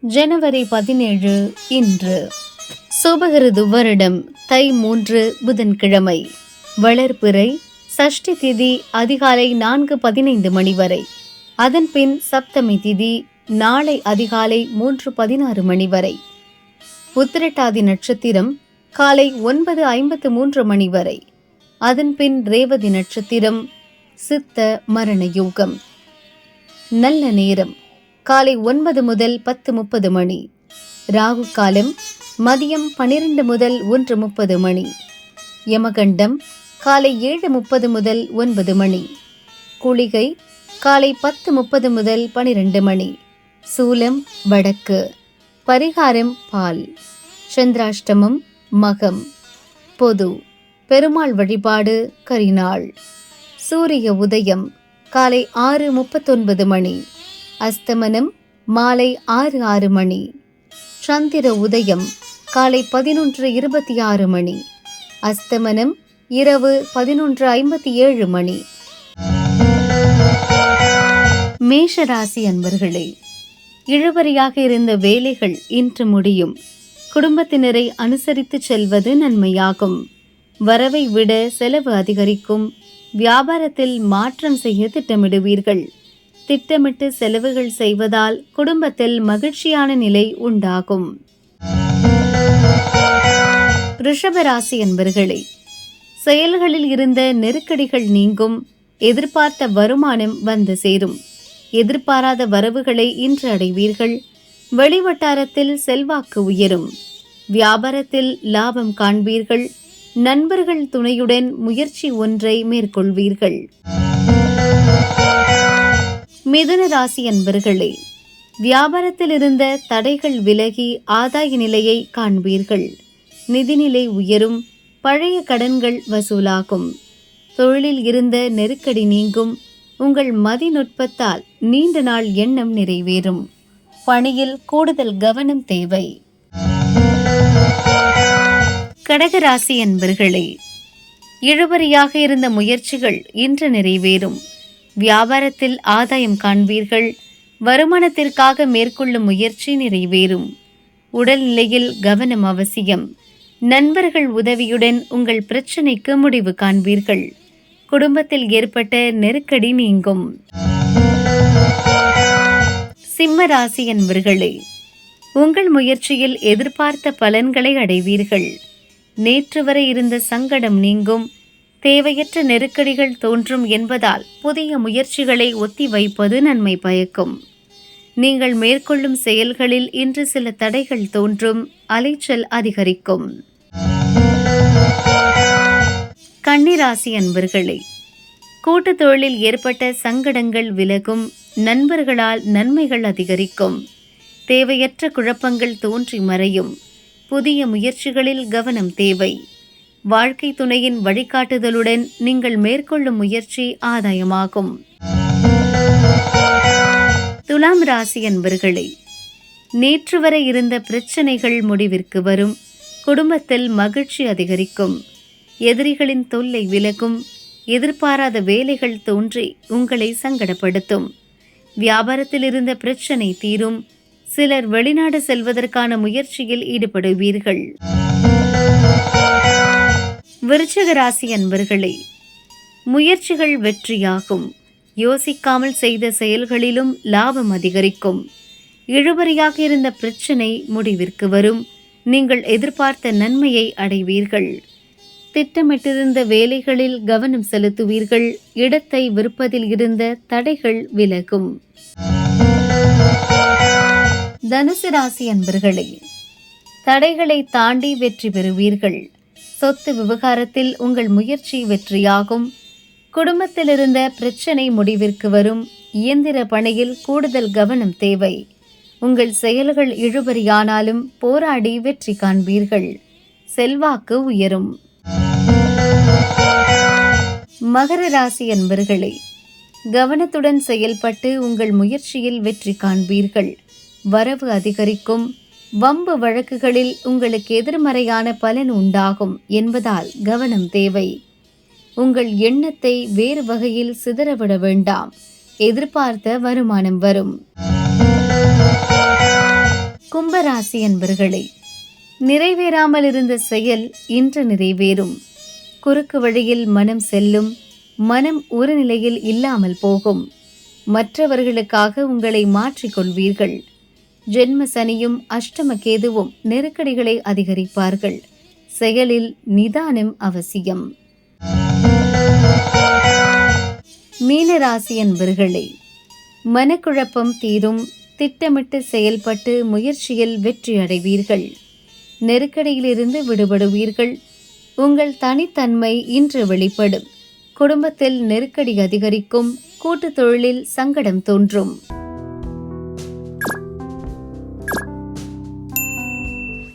ஜனவரி 17 இன்று சுபகிருது வருடம் தை 3 புதன்கிழமை. வளர்பிறை சஷ்டி திதி அதிகாலை 4:15 மணி வரை. அதன்பின் சப்தமி திதி நாளை அதிகாலை 3:16 மணி வரை. உத்திரட்டாதி நட்சத்திரம் காலை 9:53 மணி வரை. அதன்பின் ரேவதி நட்சத்திரம் சித்த மரண யோகம். நல்ல நேரம் காலை 9 முதல் 10:30 மணி. ராகு காலம் மதியம் 12 முதல் 1:30 மணி. யமகண்டம் காலை 7:30 முதல் 9 மணி. குளிகை காலை 10:30 முதல் 12 மணி. சூலம் வடக்கு. பரிகாரம் பால். சந்திராஷ்டமம் மகம். பொது பெருமாள் வழிபாடு கரிநாள். சூரிய உதயம் காலை 6:39 மணி. அஸ்தமனம் மாலை 6:06 மணி. சந்திர உதயம் காலை 11:26 மணி. அஸ்தமனம் இரவு 11:57 மணி. மேஷராசி அன்பர்களே, இழுபறியாக இருந்த வேலைகள் இன்று முடியும். குடும்பத்தினரை அனுசரித்து செல்வது நன்மையாகும். வரவை விட செலவு அதிகரிக்கும். வியாபாரத்தில் மாற்றம் செய்ய திட்டமிடுவீர்கள். திட்டமிட்டு செலவுகள் செய்வதால் குடும்பத்தில் மகிழ்ச்சியான நிலை உண்டாகும். ரிஷபராசி அன்பர்களே, செயல்களில் இருந்த நெருக்கடிகள் நீங்கும். எதிர்பார்த்த வருமானம் வந்து சேரும். எதிர்பாராத வரவுகளை இன்று அடைவீர்கள். வெளிவட்டாரத்தில் செல்வாக்கு உயரும். வியாபாரத்தில் லாபம் காண்பீர்கள். நண்பர்கள் துணையுடன் முயற்சி ஒன்றை மேற்கொள்வீர்கள். மிதுன ராசி அன்பர்களே, வியாபாரத்தில் இருந்த தடைகள் விலகி ஆதாய நிலையை காண்பீர்கள். நிதிநிலை உயரும். பழைய கடன்கள் வசூலாகும். தொழிலில் இருந்த நெருக்கடி நீங்கும். உங்கள் மதிநுட்பத்தால் நீண்ட நாள் எண்ணம் நிறைவேறும். பணியில் கூடுதல் கவனம் தேவை. கடகராசி அன்பர்களே, இழுபறியாக இருந்த முயற்சிகள் இன்று நிறைவேறும். வியாபாரத்தில் ஆதாயம் காண்பீர்கள். வருமானத்திற்காக மேற்கொள்ளும் முயற்சி நிறைவேறும். உடல்நிலையில் கவனம் அவசியம். நண்பர்கள் உதவியுடன் உங்கள் பிரச்சனைக்கு முடிவு காண்பீர்கள். குடும்பத்தில் ஏற்பட்ட நெருக்கடி நீங்கும். சிம்ம ராசி அன்பர்களே, உங்கள் முயற்சியில் எதிர்பார்த்த பலன்களை அடைவீர்கள். நேற்று வரை இருந்த சங்கடம் நீங்கும். தேவையற்ற நெருக்கடிகள் தோன்றும் என்பதால் புதிய முயற்சிகளை ஒத்தி வைப்பது நன்மை பயக்கும். நீங்கள் மேற்கொள்ளும் செயல்களில் இன்று சில தடைகள் தோன்றும். அலைச்சல் அதிகரிக்கும். கன்னிராசி அன்பர்களே, கூட்டுத் தொழிலில் ஏற்பட்ட சங்கடங்கள் விலகும். நண்பர்களால் நன்மைகள் அதிகரிக்கும். தேவையற்ற குழப்பங்கள் தோன்றி மறையும். புதிய முயற்சிகளில் கவனம் தேவை. வாழ்க்கை துணையின் வழிகாட்டுதலுடன் நீங்கள் மேற்கொள்ளும் முயற்சி ஆதாயமாகும். துலாம் ராசி அன்பர்களே, நேற்று வரை இருந்த பிரச்சனைகள் முடிவிற்கு வரும். குடும்பத்தில் மகிழ்ச்சி அதிகரிக்கும். எதிரிகளின் தொல்லை விலகும். எதிர்பாராத வேலைகள் தோன்றி உங்களை சங்கடப்படுத்தும். வியாபாரத்தில் இருந்த பிரச்சனை தீரும். சிலர் வெளிநாடு செல்வதற்கான முயற்சியில் ஈடுபடுவீர்கள். விருச்சிக ராசி அன்பர்களே, முயற்சிகள் வெற்றியாகும். யோசிக்காமல் செய்த செயல்களிலும் லாபம் அதிகரிக்கும். இழுபறியாக இருந்த பிரச்சனை முடிவிற்கு வரும். நீங்கள் எதிர்பார்த்த நன்மையை அடைவீர்கள். திட்டமிட்டிருந்த வேலைகளில் கவனம் செலுத்துவீர்கள். இடத்தை விற்பதில் இருந்த தடைகள் விலகும். தனுசு ராசி அன்பர்களே, தடைகளை தாண்டி வெற்றி பெறுவீர்கள். சொத்து விவகாரத்தில் உங்கள் முயற்சி வெற்றியாகும். குடும்பத்தில் இருந்த பிரச்சனை முடிவிற்கு வரும். இயந்திர பணியில் கூடுதல் கவனம் தேவை. உங்கள் செயல்கள் இழுபறியானாலும் போராடி வெற்றி காண்பீர்கள். செல்வாக்கு உயரும். மகர ராசி அன்பர்களே, கவனத்துடன் செயல்பட்டு உங்கள் முயற்சியில் வெற்றி காண்பீர்கள். வரவு அதிகரிக்கும். வம்பு வழக்குகளில் உங்களுக்கு எதிர்மறையான பலன் உண்டாகும் என்பதால் கவனம் தேவை. உங்கள் எண்ணத்தை வேறு வகையில் சிதறவிட வேண்டாம். எதிர்பார்த்த வருமானம் வரும். கும்பராசி அன்பர்களே, நிறைவேறாமல் இருந்த செயல் இன்று நிறைவேறும். குறுக்கு வழியில் மனம் செல்லும். மனம் ஒரு நிலையில் இல்லாமல் போகும். மற்றவர்களுக்காக உங்களை மாற்றிக்கொள்வீர்கள். ஜென்ம சனியும் அஷ்டம கேதுவும் நெருக்கடிகளை அதிகரிப்பார்கள். செயலில் நிதானம் அவசியம். மீனராசி அன்பர்களே, மனக்குழப்பம் தீரும். திட்டமிட்டு செயல்பட்டு முயற்சியில் வெற்றி அடைவீர்கள். நெருக்கடியிலிருந்து விடுபடுவீர்கள். உங்கள் தனித்தன்மை இன்று வெளிப்படும். குடும்பத்தில் நெருக்கடி அதிகரிக்கும். கூட்டுத் தொழிலில் சங்கடம் தோன்றும்.